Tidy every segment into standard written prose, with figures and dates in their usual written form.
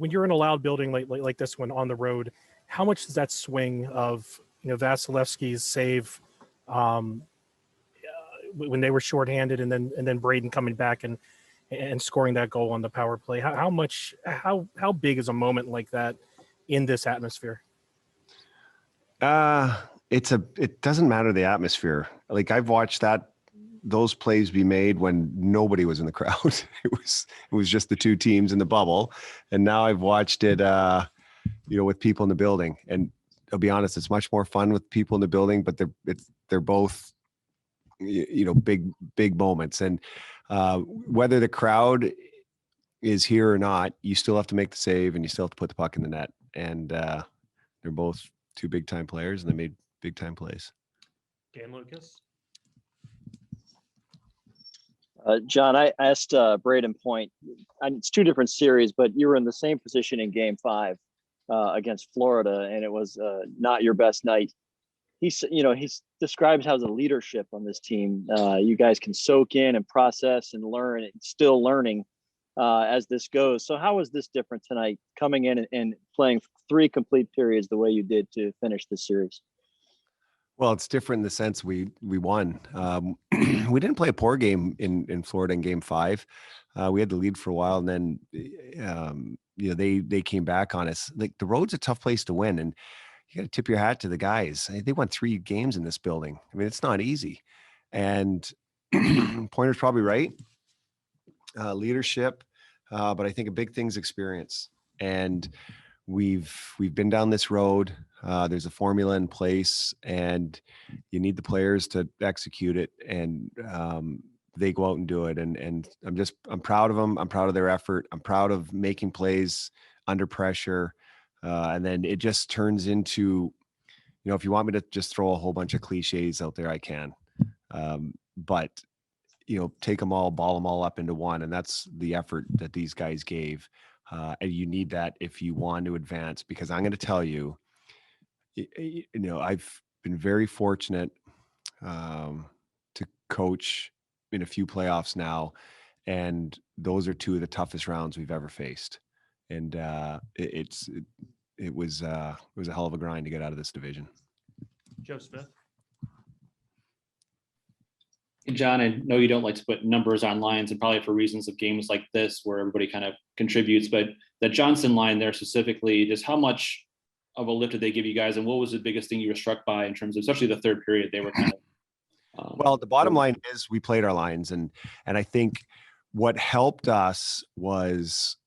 when you're in a loud building like this one on the road, how much does that swing of Vasilevsky's save when they were shorthanded, and then Braden coming back and scoring that goal on the power play? How big is a moment like that in this atmosphere? It doesn't matter the atmosphere. Like, I've watched those plays be made when nobody was in the crowd. It was just the two teams in the bubble. And now I've watched it, with people in the building. And I'll be honest, it's much more fun with people in the building, but they're both, big moments. And whether the crowd is here or not, you still have to make the save and you still have to put the puck in the net. And they're both two big time players, and they made big time plays. Dan Lucas. John, I asked Braden Point, and it's two different series, but you were in the same position in Game 5 against Florida, and it was not your best night. He describes how the leadership on this team, you guys can soak in and process and learn, and still learning as this goes. So how was this different tonight, coming in and playing 3 complete periods the way you did to finish the series? Well, it's different in the sense we won. We didn't play a poor game in Florida in Game 5. We had the lead for a while, and then they came back on us. Like, the road's a tough place to win, and you got to tip your hat to the guys. They won 3 games in this building. I mean, it's not easy. And Pointer's probably right. Leadership, but I think a big thing's experience. And we've been down this road. There's a formula in place, and you need the players to execute it, and they go out and do it. And I'm proud of them. I'm proud of their effort. I'm proud of making plays under pressure. And then it just turns into, if you want me to just throw a whole bunch of cliches out there, I can. But take them all, ball them all up into one. And that's the effort that these guys gave. And you need that if you want to advance, because I'm going to tell you, I've been very fortunate to coach in a few playoffs now, and those are 2 of the toughest rounds we've ever faced. And it was a hell of a grind to get out of this division. Joe Smith. John, I know you don't like to put numbers on lines, and probably for reasons of games like this where everybody kind of contributes, but the Johnson line there specifically, just how much of a lift did they give you guys, and what was the biggest thing you were struck by in terms of, especially the third period, they were kind of well, the bottom line is we played our lines, and I think what helped us was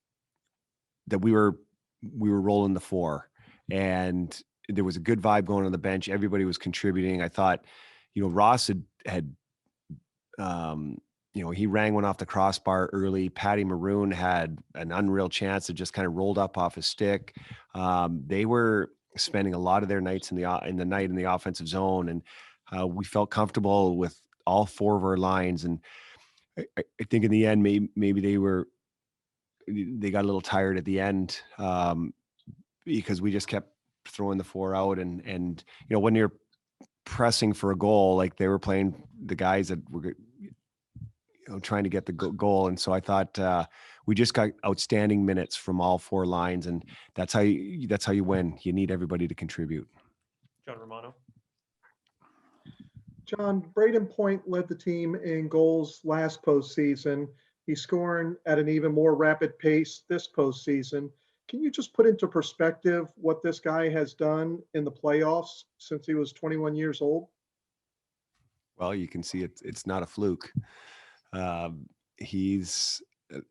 that we were rolling the 4, and there was a good vibe going on the bench. Everybody was contributing. I thought, Ross had he rang one off the crossbar early. Patty Maroon had an unreal chance that just kind of rolled up off his stick. They were spending a lot of their nights in the offensive zone, and we felt comfortable with all 4 of our lines. And I think in the end, maybe they got a little tired at the end because we just kept throwing the 4 out. And when you're pressing for a goal, like they were playing the guys that were trying to get the goal. And so I thought we just got outstanding minutes from all 4 lines, and that's how you win. You need everybody to contribute. John Romano. John, Braden Point led the team in goals last postseason. He's scoring at an even more rapid pace this postseason. Can you just put into perspective what this guy has done in the playoffs since he was 21 years old? Well, you can see it's not a fluke. He's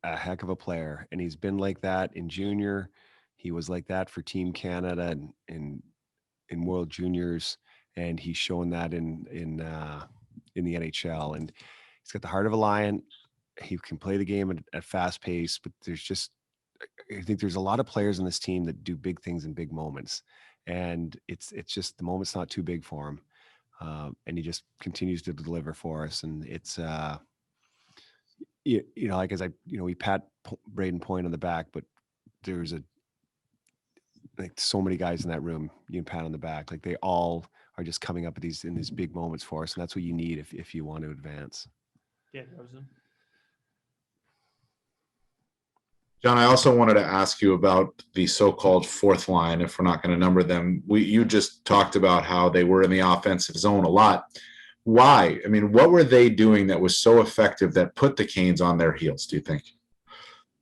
a heck of a player, and he's been like that in junior. He was like that for Team Canada and in World Juniors, and he's shown that in the NHL. And he's got the heart of a lion. He can play the game at fast pace, but I think there's a lot of players on this team that do big things in big moments, and it's just the moment's not too big for him, and he just continues to deliver for us. And it's like as we pat Braden Point on the back, but there's so many guys in that room you can pat on the back. Like, they all are just coming up in these big moments for us, and that's what you need if you want to advance. Dan Rosen. John, I also wanted to ask you about the so-called fourth line, if we're not going to number them. You just talked about how they were in the offensive zone a lot. Why? I mean, what were they doing that was so effective that put the Canes on their heels, do you think?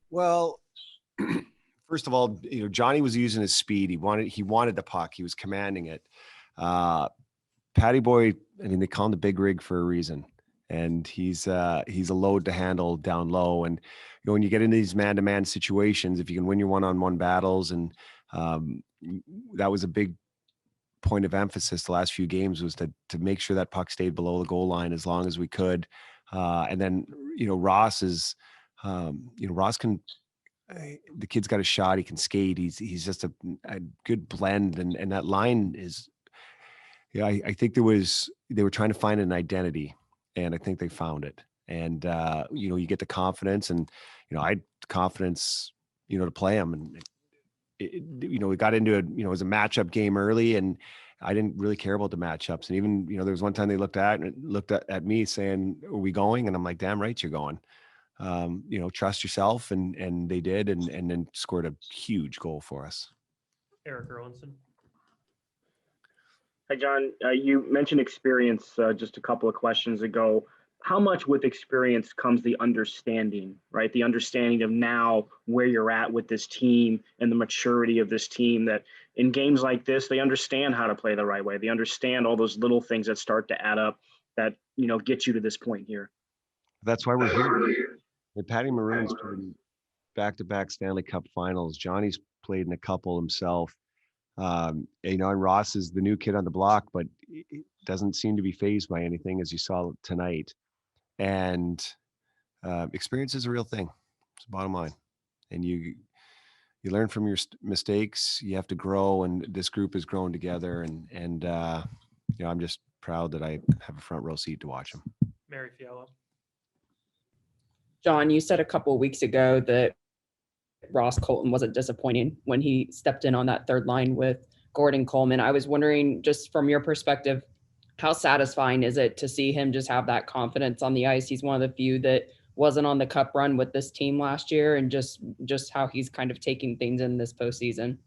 Well, first of all, Johnny was using his speed. He wanted the puck. He was commanding it. Patty Boy, I mean, they call him the big rig for a reason. And he's a load to handle down low. And when you get into these man-to-man situations, if you can win your one-on-one battles, and that was a big point of emphasis the last few games, was to make sure that puck stayed below the goal line as long as we could. And then Ross is Ross can. The kid's got a shot. He can skate. He's just a good blend, and that line is. Yeah, I think they were trying to find an identity, and I think they found it. And you get the confidence, and I had confidence, to play them. And we got into it. It was a matchup game early, and I didn't really care about the matchups. And even there was one time they looked at me saying, "Are we going?" And I'm like, "Damn right, you're going." Trust yourself, and they did, and then scored a huge goal for us. Eric Erlinson. Hi, John. You mentioned experience just a couple of questions ago. How much with experience comes the understanding, right? The understanding of now where you're at with this team and the maturity of this team, that in games like this, they understand how to play the right way. They understand all those little things that start to add up that, get you to this point here. That's why we're here. And Patty Maroon's played back-to-back Stanley Cup finals. Johnny's played in a couple himself. And Ross is the new kid on the block, but he doesn't seem to be fazed by anything, as you saw tonight. And experience is a real thing. It's the bottom line. And you learn from your mistakes. You have to grow, and this group is growing together. And I'm just proud that I have a front row seat to watch them. Mary Fiala. John, you said a couple of weeks ago that Ross Colton wasn't disappointing when he stepped in on that third line with Gordon Coleman. I was wondering, just from your perspective, how satisfying is it to see him just have that confidence on the ice? He's one of the few that wasn't on the cup run with this team last year, and just how he's kind of taking things in this postseason.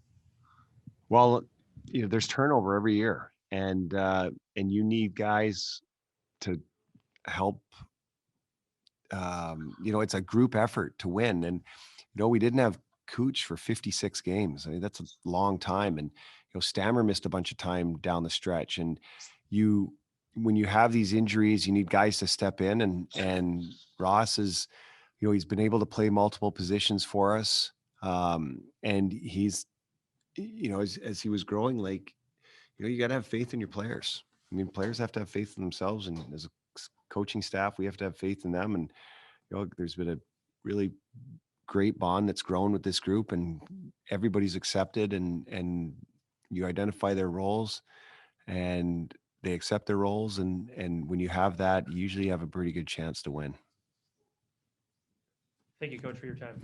Well, there's turnover every year, and you need guys to help. It's a group effort to win. And, we didn't have Cooch for 56 games. I mean, that's a long time. And, Stammer missed a bunch of time down the stretch. And when you have these injuries, you need guys to step in, and Ross is, he's been able to play multiple positions for us. And he's, as he was growing, you got to have faith in your players. I mean, players have to have faith in themselves, and as a coaching staff, we have to have faith in them. And there's been a really great bond that's grown with this group, and everybody's accepted, and you identify their roles, and they accept their roles, and when you have that, you usually have a pretty good chance to win. Thank you, Coach, for your time.